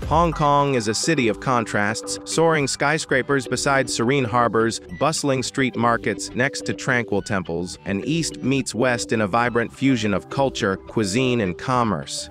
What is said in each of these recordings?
Hong Kong is a city of contrasts, soaring skyscrapers beside serene harbors, bustling street markets next to tranquil temples, and east meets west in a vibrant fusion of culture, cuisine, and commerce.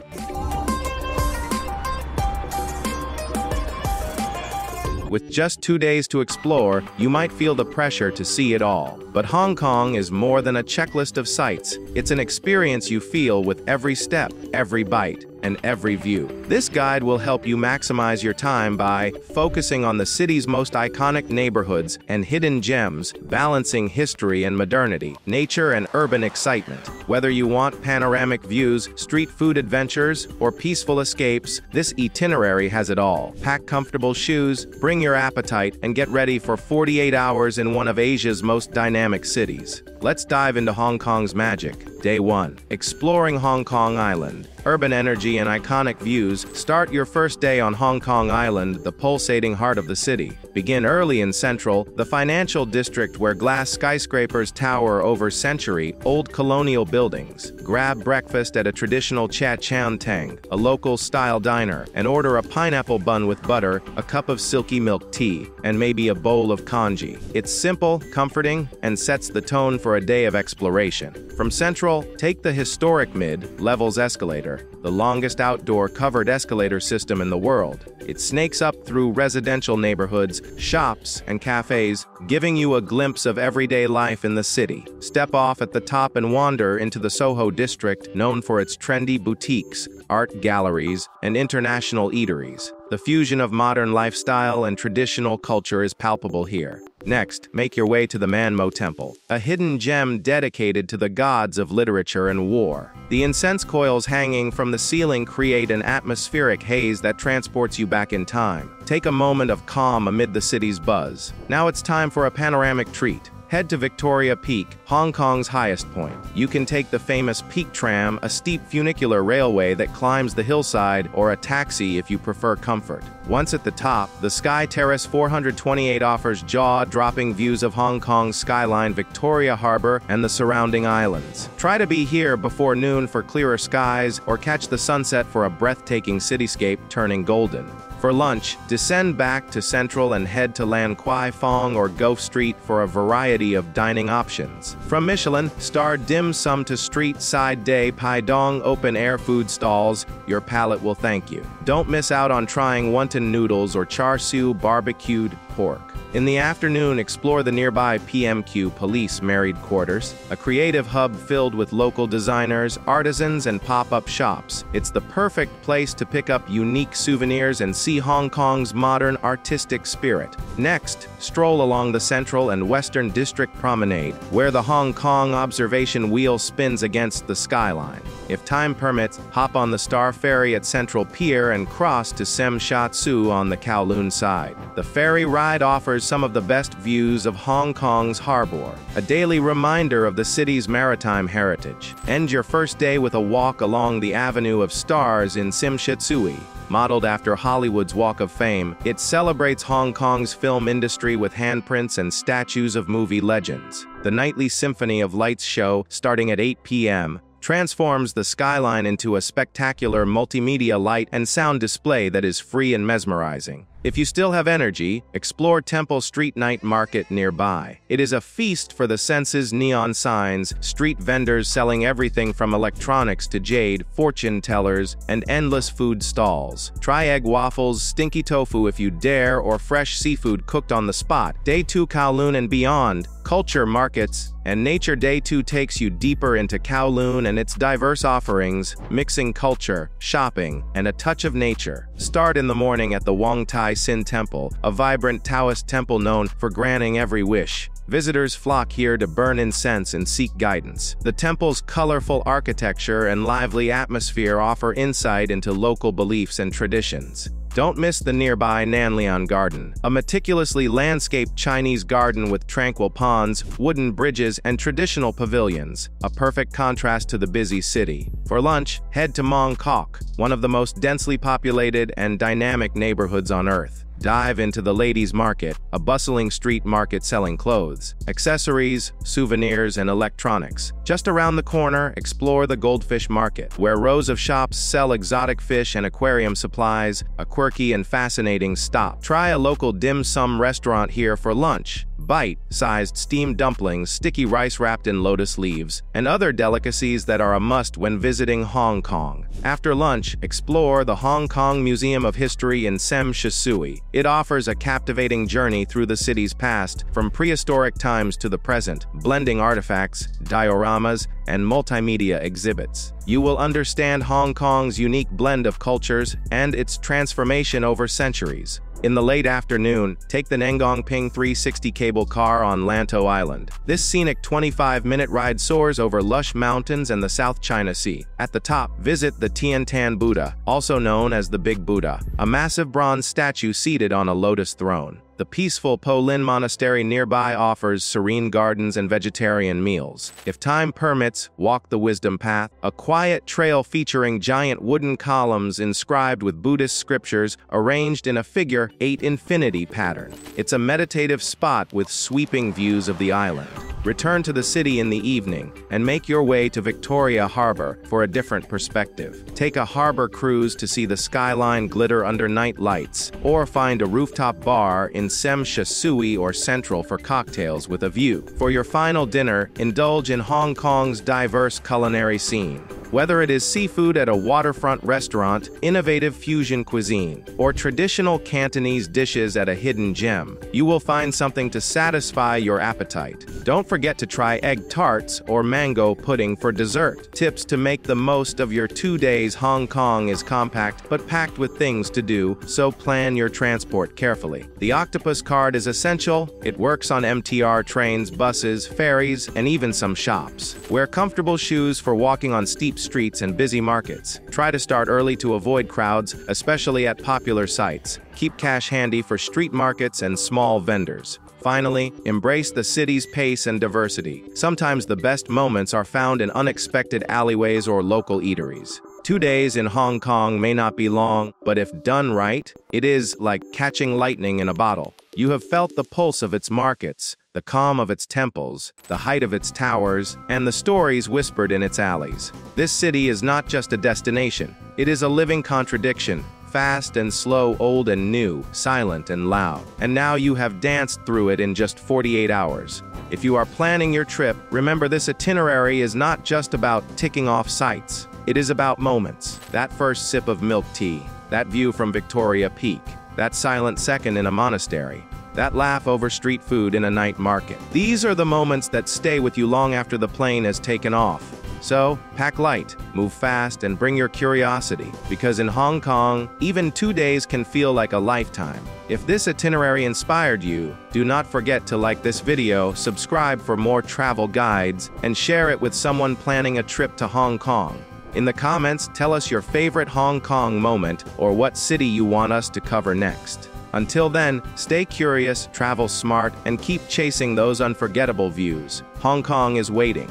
With just 2 days to explore, you might feel the pressure to see it all. But Hong Kong is more than a checklist of sights. It's an experience you feel with every step, every bite, and every view. This guide will help you maximize your time by focusing on the city's most iconic neighborhoods and hidden gems, balancing history and modernity, nature and urban excitement. Whether you want panoramic views, street food adventures, or peaceful escapes, this itinerary has it all. Pack comfortable shoes, bring your appetite, and get ready for 48 hours in one of Asia's most dynamic cities. Let's dive into Hong Kong's magic. Day 1. Exploring Hong Kong Island. Urban energy and iconic views. Start your first day on Hong Kong Island, the pulsating heart of the city. Begin early in Central, the financial district where glass skyscrapers tower over century-old colonial buildings. Grab breakfast at a traditional Chat Chow Tang, a local-style diner, and order a pineapple bun with butter, a cup of silky milk tea, and maybe a bowl of congee. It's simple, comforting, and sets the tone for a day of exploration. From Central, take the historic mid-levels escalator, the longest outdoor covered escalator system in the world. It snakes up through residential neighborhoods, shops, and cafes, giving you a glimpse of everyday life in the city. Step off at the top and wander into the Soho district, known for its trendy boutiques, art galleries, and international eateries. The fusion of modern lifestyle and traditional culture is palpable here. Next, make your way to the Manmo Temple, a hidden gem dedicated to the gods of literature and war. The incense coils hanging from the ceiling create an atmospheric haze that transports you back in time. Take a moment of calm amid the city's buzz. Now it's time for a panoramic treat. Head to Victoria Peak, Hong Kong's highest point. You can take the famous Peak Tram, a steep funicular railway that climbs the hillside, or a taxi if you prefer comfort. Once at the top, the Sky Terrace 428 offers jaw-dropping views of Hong Kong's skyline, Victoria Harbour, and the surrounding islands. Try to be here before noon for clearer skies, or catch the sunset for a breathtaking cityscape turning golden. For lunch, descend back to Central and head to Lan Kwai Fong or Gove Street for a variety of dining options. From Michelin-starred dim sum to street-side day Pai Dong open-air food stalls, your palate will thank you. Don't miss out on trying wonton noodles or char siu barbecued pork. In the afternoon, explore the nearby PMQ Police Married Quarters, a creative hub filled with local designers, artisans, and pop-up shops. It's the perfect place to pick up unique souvenirs and see Hong Kong's modern artistic spirit. Next, stroll along the Central and Western District Promenade, where the Hong Kong observation wheel spins against the skyline. If time permits, hop on the Star Ferry at Central Pier and cross to Tsim Sha Tsui on the Kowloon side. The ferry ride offers some of the best views of Hong Kong's harbor, a daily reminder of the city's maritime heritage. End your first day with a walk along the Avenue of Stars in Tsim Sha Tsui. Modeled after Hollywood's Walk of Fame, it celebrates Hong Kong's film industry with handprints and statues of movie legends. The nightly Symphony of Lights show, starting at 8 p.m., transforms the skyline into a spectacular multimedia light and sound display that is free and mesmerizing. If you still have energy, explore Temple Street Night Market nearby. It is a feast for the senses, neon signs, street vendors selling everything from electronics to jade, fortune tellers, and endless food stalls. Try egg waffles, stinky tofu if you dare, or fresh seafood cooked on the spot. Day 2 Kowloon and beyond, culture markets, and Nature Day 2 takes you deeper into Kowloon and its diverse offerings, mixing culture, shopping, and a touch of nature. Start in the morning at the Wong Tai Sin Temple, a vibrant Taoist temple known for granting every wish. Visitors flock here to burn incense and seek guidance. The temple's colorful architecture and lively atmosphere offer insight into local beliefs and traditions. Don't miss the nearby Nanlian Garden, a meticulously landscaped Chinese garden with tranquil ponds, wooden bridges, and traditional pavilions, a perfect contrast to the busy city. For lunch, head to Mong Kok, one of the most densely populated and dynamic neighborhoods on Earth. Dive into the Ladies' Market, a bustling street market selling clothes, accessories, souvenirs, and electronics. Just around the corner, explore the Goldfish Market, where rows of shops sell exotic fish and aquarium supplies, a quirky and fascinating stop. Try a local dim sum restaurant here for lunch. Bite-sized steamed dumplings, sticky rice wrapped in lotus leaves, and other delicacies that are a must when visiting Hong Kong. After lunch, explore the Hong Kong Museum of History in Tsim Sha Tsui. It offers a captivating journey through the city's past, from prehistoric times to the present, blending artifacts, dioramas, and multimedia exhibits. You will understand Hong Kong's unique blend of cultures and its transformation over centuries. In the late afternoon, take the Nengong Ping 360 cable car on Lantou Island. This scenic 25-minute ride soars over lush mountains and the South China Sea. At the top, visit the Tian Tan Buddha, also known as the Big Buddha, a massive bronze statue seated on a lotus throne. The peaceful Po Lin Monastery nearby offers serene gardens and vegetarian meals. If time permits, walk the Wisdom Path, a quiet trail featuring giant wooden columns inscribed with Buddhist scriptures arranged in a figure 8 infinity pattern. It's a meditative spot with sweeping views of the island. Return to the city in the evening and make your way to Victoria Harbor for a different perspective. Take a harbor cruise to see the skyline glitter under night lights, or find a rooftop bar in Tsim Sha Tsui or Central for cocktails with a view. For your final dinner, indulge in Hong Kong's diverse culinary scene. Whether it is seafood at a waterfront restaurant, innovative fusion cuisine, or traditional Cantonese dishes at a hidden gem, you will find something to satisfy your appetite. Don't forget to try egg tarts or mango pudding for dessert. Tips to make the most of your 2 days. Hong Kong is compact but packed with things to do, so plan your transport carefully. The Octopus card is essential. It works on MTR trains, buses, ferries, and even some shops. Wear comfortable shoes for walking on steep streets and busy markets. Try to start early to avoid crowds, especially at popular sites. Keep cash handy for street markets and small vendors. Finally, embrace the city's pace and diversity. Sometimes the best moments are found in unexpected alleyways or local eateries. 2 days in Hong Kong may not be long, but if done right, it is like catching lightning in a bottle. You have felt the pulse of its markets, the calm of its temples, the height of its towers, and the stories whispered in its alleys. This city is not just a destination, it is a living contradiction. Fast and slow, old and new, silent and loud. And now you have danced through it in just 48 hours. If you are planning your trip, remember this itinerary is not just about ticking off sites. It is about moments. That first sip of milk tea, that view from Victoria Peak, that silent second in a monastery, that laugh over street food in a night market. These are the moments that stay with you long after the plane has taken off. So, pack light, move fast, and bring your curiosity, because in Hong Kong, even 2 days can feel like a lifetime. If this itinerary inspired you, do not forget to like this video, subscribe for more travel guides, and share it with someone planning a trip to Hong Kong. In the comments, tell us your favorite Hong Kong moment or what city you want us to cover next. Until then, stay curious, travel smart, and keep chasing those unforgettable views. Hong Kong is waiting.